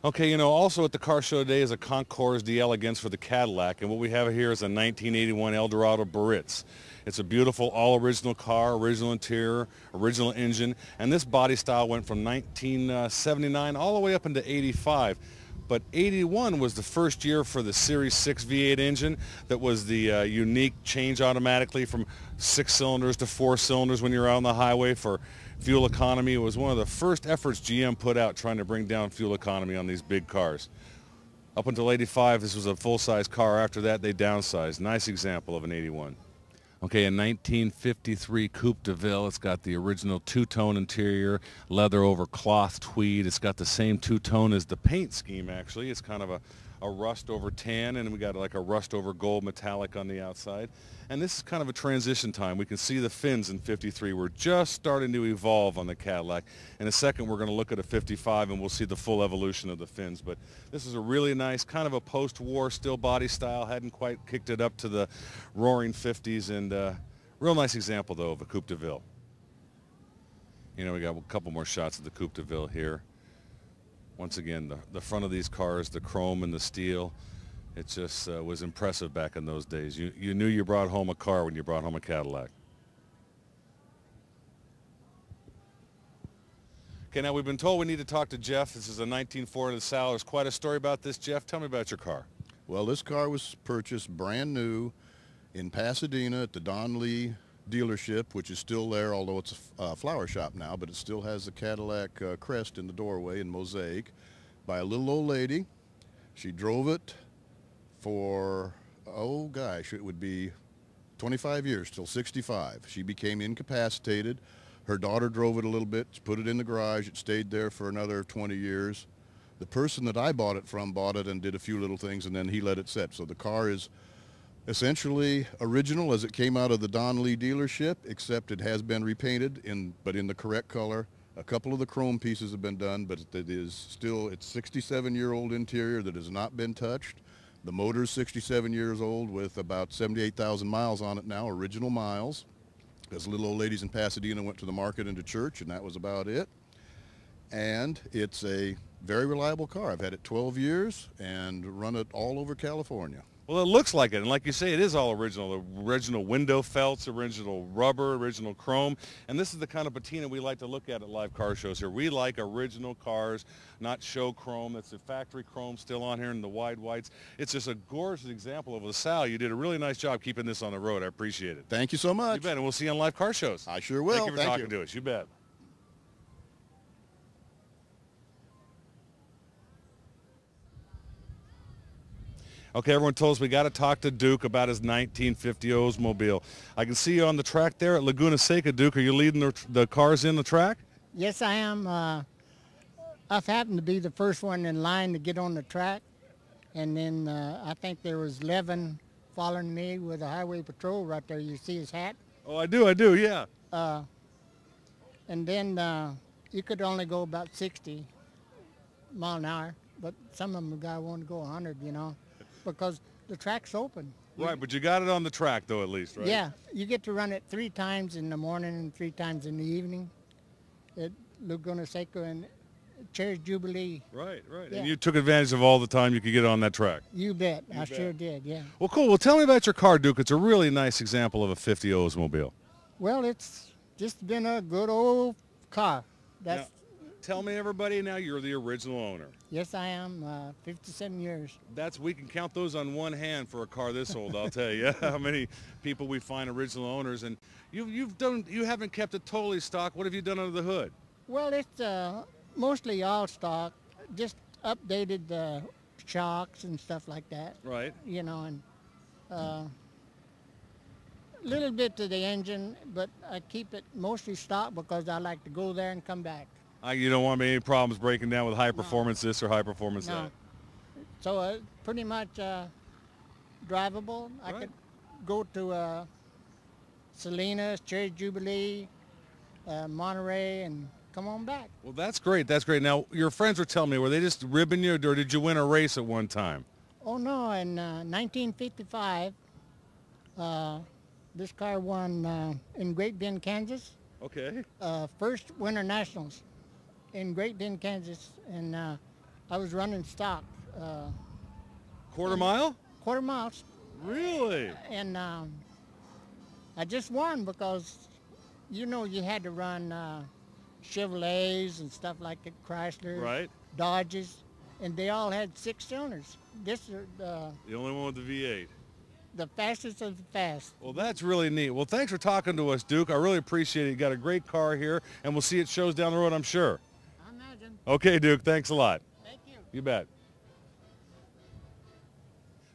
Okay, you know, also at the car show today is a Concourse d'Elegance for the Cadillac, and what we have here is a 1981 Eldorado Baritz. It's a beautiful all-original car, original interior, original engine, and this body style went from 1979 all the way up into 85. But 81 was the first year for the Series 6 V8 engine that was the unique change automatically from 6 cylinders to 4 cylinders when you're out on the highway for fuel economy. It was one of the first efforts GM put out trying to bring down fuel economy on these big cars. Up until 85, this was a full-size car. After that, they downsized. Nice example of an 81. Okay, a 1953 Coupe de Ville. It's got the original two-tone interior, leather over cloth tweed. It's got the same two-tone as the paint scheme, actually. It's kind of a rust over tan, and we got like a rust over gold metallic on the outside. And this is kind of a transition time. We can see the fins in 53. We're just starting to evolve on the Cadillac. In a second, we're going to look at a 55, and we'll see the full evolution of the fins. But this is a really nice, kind of a post-war still body style. Hadn't quite kicked it up to the roaring 50s, and real nice example, though, of a Coupe de Ville. You know, we got a couple more shots of the Coupe de Ville here. Once again, the front of these cars, the chrome and the steel, it just was impressive back in those days. You knew you brought home a car when you brought home a Cadillac. Okay, now we've been told we need to talk to Jeff. This is a 1940 LaSalle. There's quite a story about this, Jeff. Tell me about your car. Well, this car was purchased brand new in Pasadena at the Don Lee dealership, which is still there, although it's a flower shop now, but it still has the Cadillac crest in the doorway in mosaic, by a little old lady. She drove it for, oh gosh, it would be 25 years till 65. She became incapacitated. Her daughter drove it a little bit, put it in the garage. It stayed there for another 20 years. The person that I bought it from bought it and did a few little things, and then he let it sit. So the car is essentially original as it came out of the Don Lee dealership, except it has been repainted but in the correct color. A couple of the chrome pieces have been done, but it is still, it's 67-year-old interior that has not been touched. The motor is 67 years old with about 78,000 miles on it now, original miles. As little old ladies in Pasadena went to the market and to church, and that was about it. And it's a very reliable car. I've had it 12 years and run it all over California. Well, it looks like it, and like you say, it is all original. The original window felts, original rubber, original chrome, and this is the kind of patina we like to look at live car shows here. We like original cars, not show chrome. It's a factory chrome still on here in the wide whites. It's just a gorgeous example of LaSalle. You did a really nice job keeping this on the road. I appreciate it. Thank you so much. You bet, and we'll see you on live car shows. I sure will. Thank you for talking to us. You bet. Okay, everyone told us we got to talk to Duke about his 1950 Oldsmobile. I can see you on the track there at Laguna Seca. Duke, are you leading the cars in the track? Yes, I am. I've happened to be the first one in line to get on the track, and then I think there was 11 following me with a highway patrol right there. You see his hat? Oh, I do, yeah. And then you could only go about 60 mile an hour, but some of them guy wanted to go 100, you know, because the track's open. Right, but you got it on the track, though, at least, right? Yeah, you get to run it 3 times in the morning and 3 times in the evening at Laguna Seca and Cherry Jubilee. Right, right. Yeah. And you took advantage of all the time you could get on that track. You bet. I sure did, yeah. Well, cool. Well, tell me about your car, Duke. It's a really nice example of a 50 Oldsmobile. Well, it's just been a good old car. That's. Now, tell me, everybody, now you're the original owner. Yes, I am. 57 years. We can count those on one hand for a car this old. I'll tell you how many people we find original owners. And you haven't kept it totally stock. What have you done under the hood? Well, it's mostly all stock. Just updated the shocks and stuff like that. Right. You know, and a little bit to the engine, but I keep it mostly stock because I like to go there and come back. You don't want any problems breaking down with high performance this or high performance that. So pretty much drivable. I could go to Salinas, Cherry Jubilee, Monterey, and come on back. Well, that's great. That's great. Now, your friends were telling me, were they just ribbing you, or did you win a race at one time? Oh, no. In 1955, this car won in Great Bend, Kansas. Okay. First Winter Nationals in Great Bend, Kansas, and I was running stock. Quarter mile? Quarter miles. Really? And I just won because, you know, you had to run Chevrolets and stuff like that, Chrysler, Right. Dodges, and they all had 6 cylinders. This is The only one with the V8. the fastest of the fast. Well, that's really neat. Well, thanks for talking to us, Duke. I really appreciate it. You got a great car here, and we'll see it shows down the road, I'm sure. I imagine. Okay, Duke, thanks a lot. Thank you. You bet.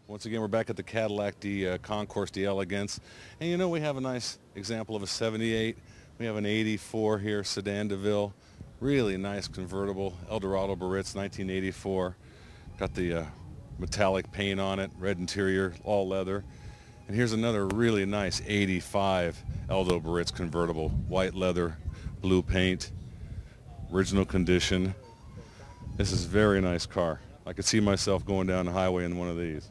Once again, we're back at the Cadillac Concourse de Elegance. And you know, we have a nice example of a 78. We have an 84 here, Sedan DeVille. Really nice convertible, Eldorado Barritz, 1984. Got the metallic paint on it, red interior, all leather. And here's another really nice 85 Eldo Barritz convertible, white leather, blue paint, original condition. This is a very nice car. I could see myself going down the highway in one of these.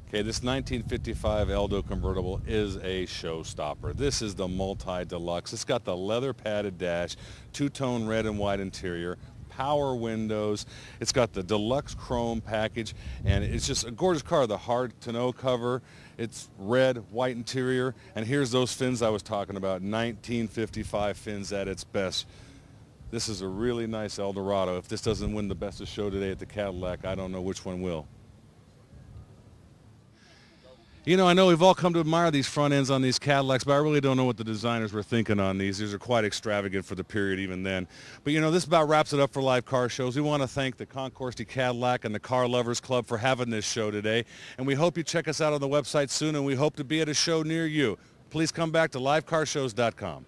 Okay, this 1955 Eldo convertible is a showstopper. This is the multi-deluxe. It's got the leather padded dash, two-tone red and white interior, power windows. It's got the deluxe chrome package, and it's just a gorgeous car. The hard tonneau cover, it's red, white interior, and here's those fins I was talking about, 1955 fins at its best. This is a really nice Eldorado. If this doesn't win the best of show today at the Cadillac, I don't know which one will. You know, I know we've all come to admire these front ends on these Cadillacs, but I really don't know what the designers were thinking on these. These are quite extravagant for the period even then. But you know, this about wraps it up for Live Car Shows. We want to thank the Concourse de Cadillac and the Car Lovers Club for having this show today. And we hope you check us out on the website soon, and we hope to be at a show near you. Please come back to livecarshows.com.